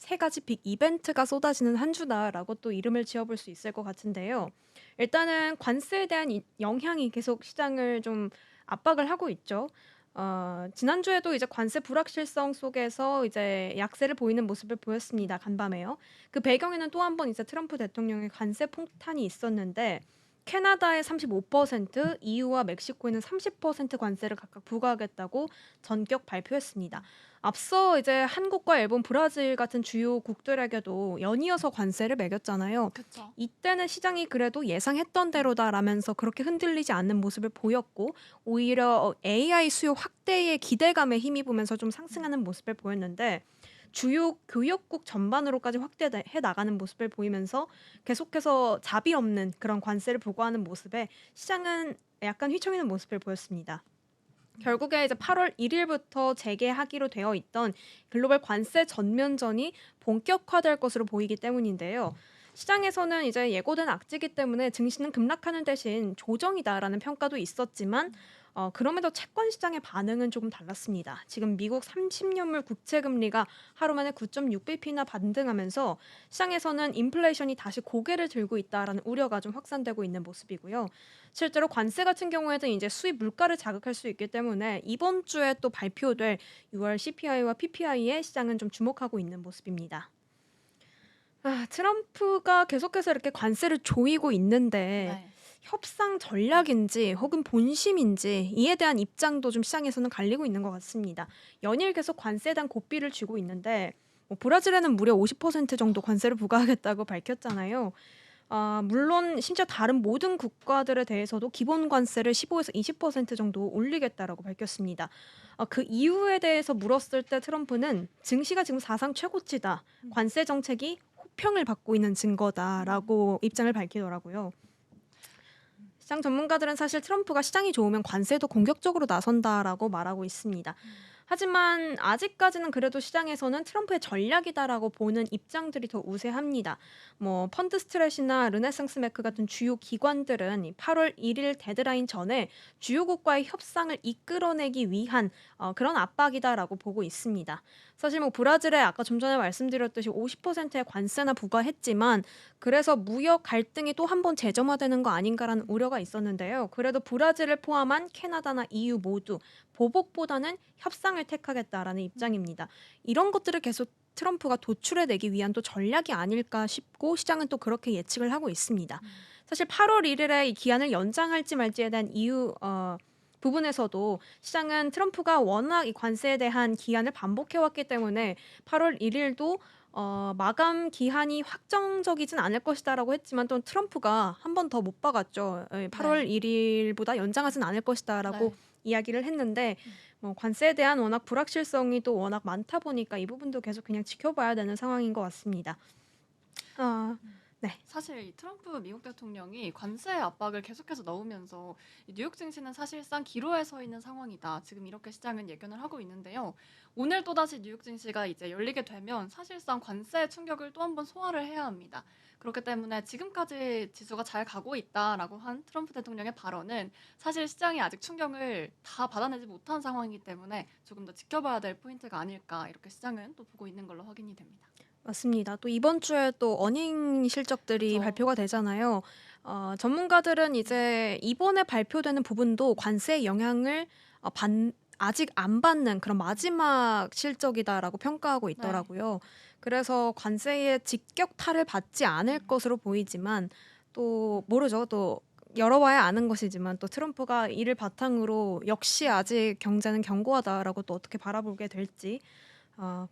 세 가지 빅 이벤트가 쏟아지는 한 주다라고 또 이름을 지어볼 수 있을 것 같은데요. 일단은 관세에 대한 영향이 계속 시장을 좀 압박을 하고 있죠. 지난주에도 이제 관세 불확실성 속에서 이제 약세를 보이는 모습을 보였습니다. 간밤에요. 그 배경에는 또 한 번 이제 트럼프 대통령의 관세 폭탄이 있었는데 캐나다에 35%, EU와 멕시코에는 30% 관세를 각각 부과하겠다고 전격 발표했습니다. 앞서 이제 한국과 일본, 브라질 같은 주요 국들에게도 연이어서 관세를 매겼잖아요. 그쵸. 이때는 시장이 그래도 예상했던 대로다라면서 그렇게 흔들리지 않는 모습을 보였고 오히려 AI 수요 확대의 기대감에 힘입으면서 좀 음. 상승하는 모습을 보였는데 주요 교역국 전반으로까지 확대해 나가는 모습을 보이면서 계속해서 자비 없는 그런 관세를 부과하는 모습에 시장은 약간 휘청이는 모습을 보였습니다. 음. 결국에 이제 8월 1일부터 재개하기로 되어 있던 글로벌 관세 전면전이 본격화될 것으로 보이기 때문인데요. 시장에서는 이제 예고된 악재이기 때문에 증시는 급락하는 대신 조정이다라는 평가도 있었지만 그럼에도 채권 시장의 반응은 조금 달랐습니다. 지금 미국 30년물 국채 금리가 하루 만에 9.6bp나 반등하면서 시장에서는 인플레이션이 다시 고개를 들고 있다라는 우려가 좀 확산되고 있는 모습이고요. 실제로 관세 같은 경우에도 이제 수입 물가를 자극할 수 있기 때문에 이번 주에 또 발표될 6월 CPI와 PPI에 시장은 좀 주목하고 있는 모습입니다. 트럼프가 계속해서 이렇게 관세를 조이고 있는데 네. 협상 전략인지 혹은 본심인지 이에 대한 입장도 좀 시장에서는 갈리고 있는 것 같습니다. 연일 계속 관세에 대한 고삐를 쥐고 있는데 뭐 브라질에는 무려 50% 정도 관세를 부과하겠다고 밝혔잖아요. 물론 심지어 다른 모든 국가들에 대해서도 기본 관세를 15에서 20% 정도 올리겠다라고 밝혔습니다. 그 이유에 대해서 물었을 때 트럼프는 증시가 지금 사상 최고치다. 음. 관세 정책이 호평을 받고 있는 음. 증거다라고 입장을 밝히더라고요. 음. 시장 전문가들은 사실 트럼프가 시장이 좋으면 관세도 공격적으로 나선다라고 말하고 있습니다. 음. 하지만 아직까지는 그래도 시장에서는 트럼프의 전략이다라고 보는 입장들이 더 우세합니다. 뭐 펀드 스트렛이나 르네상스 매크 같은 주요 기관들은 이 8월 1일 데드라인 전에 주요국과의 협상을 이끌어내기 위한 그런 압박이다라고 보고 있습니다. 사실 뭐 브라질에 아까 좀 전에 말씀드렸듯이 50%의 관세나 부과했지만 그래서 무역 갈등이 또 한 번 재점화되는 거 아닌가라는 음. 우려가 있었는데요. 그래도 브라질을 포함한 캐나다나 EU 모두 보복보다는 협상을 택하겠다라는 음. 입장입니다. 이런 것들을 계속 트럼프가 도출해 내기 위한 또 전략이 아닐까 싶고 시장은 또 그렇게 예측을 하고 있습니다. 음. 사실 8월 1일에 이 기한을 연장할지 말지에 대한 이유 부분에서도 시장은 트럼프가 워낙 이 관세에 대한 기한을 반복해 왔기 때문에 8월 1일도 마감 기한이 확정적이진 않을 것이다라고 했지만 또 트럼프가 한 번 더 못 박았죠. 8월 네. 1일보다 연장하진 않을 것이다라고 네. 이야기를 했는데 음. 뭐 관세에 대한 워낙 불확실성이 또 워낙 많다 보니까 이 부분도 계속 그냥 지켜봐야 되는 상황인 것 같습니다. 아 음. 네. 사실 이 트럼프 미국 대통령이 관세 압박을 계속해서 넣으면서 이 뉴욕 증시는 사실상 기로에 서 있는 상황이다. 지금 이렇게 시장은 예견을 하고 있는데요. 오늘 또다시 뉴욕 증시가 이제 열리게 되면 사실상 관세 충격을 또 한 번 소화를 해야 합니다. 그렇기 때문에 지금까지 지수가 잘 가고 있다라고 한 트럼프 대통령의 발언은 사실 시장이 아직 충격을 다 받아내지 못한 상황이기 때문에 조금 더 지켜봐야 될 포인트가 아닐까 이렇게 시장은 또 보고 있는 걸로 확인이 됩니다. 맞습니다. 또 이번 주에 또 어닝 실적들이 그쵸. 발표가 되잖아요. 전문가들은 음. 이제 이번에 발표되는 부분도 관세의 영향을 아직 안 받는 그런 마지막 실적이다라고 평가하고 네. 있더라고요. 그래서 관세의 직격탄을 받지 않을 음. 것으로 보이지만 또 음. 모르죠. 또 열어봐야 아는 것이지만 또 트럼프가 이를 바탕으로 역시 음. 아직 경제는 견고하다라고 또 어떻게 바라보게 될지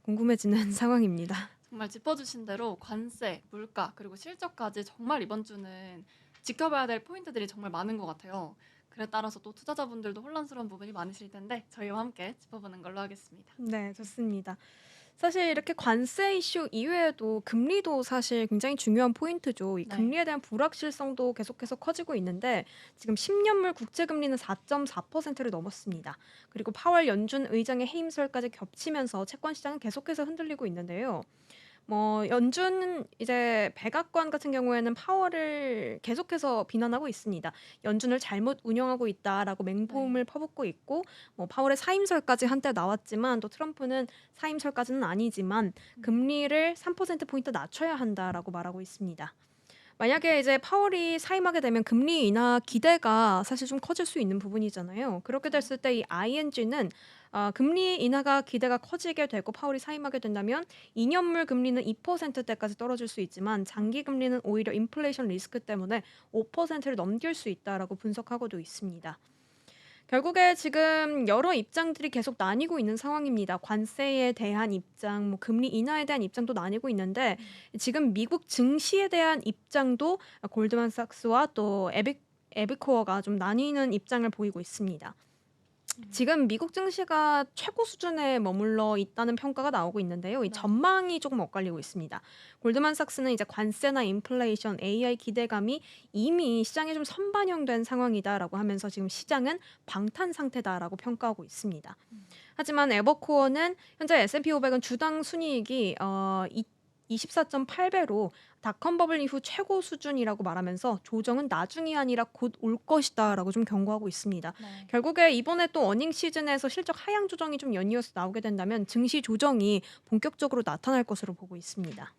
궁금해지는 상황입니다. 정말 짚어주신 대로 관세, 물가, 그리고 실적까지 정말 이번 주는 지켜봐야 될 포인트들이 정말 많은 것 같아요. 그에 따라서 또 투자자분들도 혼란스러운 부분이 많으실 텐데 저희와 함께 짚어보는 걸로 하겠습니다. 네, 좋습니다. 사실 음. 이렇게 관세 이슈 이외에도 금리도 사실 굉장히 중요한 포인트죠. 이 네. 금리에 대한 불확실성도 계속해서 커지고 있는데 지금 10년물 국채 금리는 4.4%를 넘었습니다. 그리고 파월 연준 의장의 해임설까지 겹치면서 채권 시장은 계속해서 흔들리고 있는데요. 연준 이제 백악관 같은 경우에는 파월을 계속해서 비난하고 있습니다. "연준을 잘못 운영하고 있다."라고 맹보음을 네. 퍼붓고 있고 파월의 사임설까지 한때 나왔지만 또 트럼프는 사임설까지는 아니지만 음. "금리를 3% 포인트 낮춰야 한다."라고 말하고 있습니다. 만약에 이제 파월이 사임하게 되면 금리 인하 기대가 사실 좀 커질 수 있는 부분이잖아요. 그렇게 그쵸. 됐을 때 이 ING는 금리 인하가 기대가 커지게 되고 파월이 사임하게 된다면 2 년물 금리는 2%대까지 떨어질 수 있지만 장기 금리는 오히려 인플레이션 리스크 때문에 5%를 넘길 수 있다라고 분석하고도 있습니다. 결국에 지금 여러 입장들이 계속 나뉘고 있는 상황입니다. 관세에 대한 입장, 금리 인하에 대한 입장도 나뉘고 있는데 음. 지금 미국 증시에 대한 입장도 골드만삭스와 또 에비코어가 좀 나뉘는 입장을 보이고 있습니다. 음. 지금 미국 증시가 최고 수준에 머물러 있다는 평가가 나오고 있는데요. 이 네. 전망이 조금 엇갈리고 있습니다. 골드만삭스는 이제 관세나 인플레이션, AI 기대감이 이미 시장에 좀 선반영된 상황이다라고 하면서 지금 시장은 방탄 상태다라고 평가하고 있습니다. 음. 하지만 에버코어는 현재 S&P 500은 주당 순이익이 24.8배로 닷컴 버블 이후 최고 수준이라고 말하면서 조정은 나중이 아니라 곧 올 것이다라고 좀 경고하고 있습니다. 네. 결국에 이번에 또 어닝 시즌에서 실적 하향 조정이 좀 연이어서 나오게 된다면 증시 조정이 본격적으로 나타날 것으로 보고 있습니다.